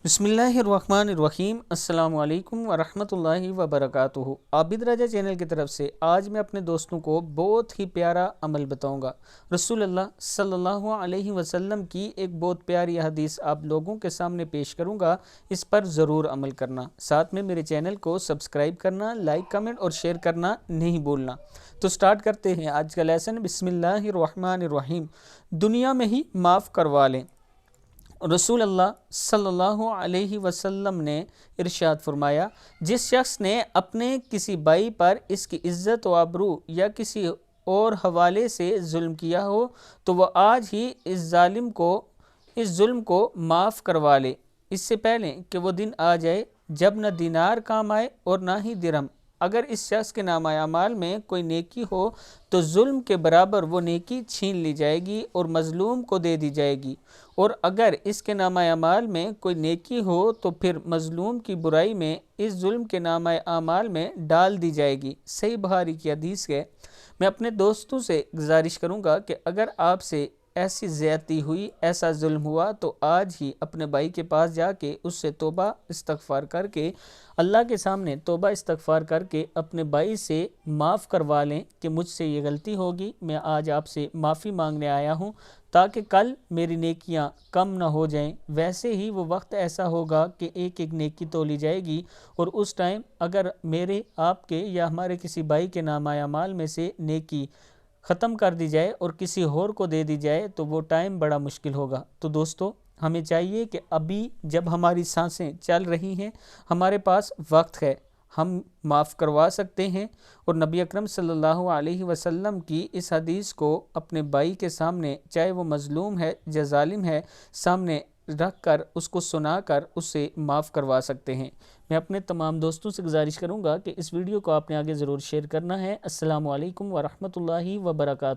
बिस्मिल्लाहिर्रहमानिर्रहीम। अस्सलाम वालेकुम वरहमतुल्लाहि वबरकातुहू। आबिद राजा चैनल की तरफ से आज मैं अपने दोस्तों को बहुत ही प्यारा अमल बताऊंगा। रसूलुल्लाह सल्लल्लाहु अलैहि वसल्लम की एक बहुत प्यारी हदीस आप लोगों के सामने पेश करूंगा। इस पर ज़रूर अमल करना, साथ में मेरे चैनल को सब्सक्राइब करना, लाइक कमेंट और शेयर करना नहीं भूलना। तो स्टार्ट करते हैं आज का लेसन। बिस्मिल्लाहिर्रहमानिर्रहीम। दुनिया में ही माफ़ करवा लें। रसूल अल्लाह सल्लल्लाहु अलैहि वसल्लम ने इरशाद फरमाया, जिस शख्स ने अपने किसी भाई पर इसकी इज़्ज़त व आबरू या किसी और हवाले से जुल्म किया हो तो वह आज ही इस जुल्म को माफ़ करवा ले, इससे पहले कि वो दिन आ जाए जब न दीनार काम आए और ना ही दिरहम। अगर इस शख्स के नामा अमाल में कोई नेकी हो तो जुल्म के बराबर वो नेकी छीन ली जाएगी और मज़लूम को दे दी जाएगी, और अगर इसके नामा अमाल में कोई नेकी हो तो फिर मज़लूम की बुराई में इस जुल्म के नामा अमाल में डाल दी जाएगी। सही बुखारी की हदीस है। मैं अपने दोस्तों से गुजारिश करूँगा कि अगर आपसे ऐसी ज़्यादती हुई, ऐसा जुल्म हुआ, तो आज ही अपने भाई के पास जाके उससे तौबा इस्तग़फ़ार करके, अल्लाह के सामने तौबा इस्तग़फ़ार करके अपने भाई से माफ़ करवा लें कि मुझसे ये गलती होगी, मैं आज आपसे माफ़ी मांगने आया हूँ, ताकि कल मेरी नेकियां कम ना हो जाएं। वैसे ही वो वक्त ऐसा होगा कि एक एक नेकी तोली जाएगी, और उस टाइम अगर मेरे, आपके या हमारे किसी भाई के नामा अमाल में से नेकी ख़त्म कर दी जाए और किसी और को दे दी जाए तो वो टाइम बड़ा मुश्किल होगा। तो दोस्तों, हमें चाहिए कि अभी जब हमारी सांसें चल रही हैं, हमारे पास वक्त है, हम माफ़ करवा सकते हैं, और नबी अकरम सल्लल्लाहु अलैहि वसल्लम की इस हदीस को अपने भाई के सामने, चाहे वो मज़लूम है या ज़ालिम है, सामने रख कर उसको सुनाकर उससे माफ़ करवा सकते हैं। मैं अपने तमाम दोस्तों से गुजारिश करूँगा कि इस वीडियो को आपने आगे ज़रूर शेयर करना है। अस्सलामु अलैकुम वरहमतुल्लाहि वबरकातुहू।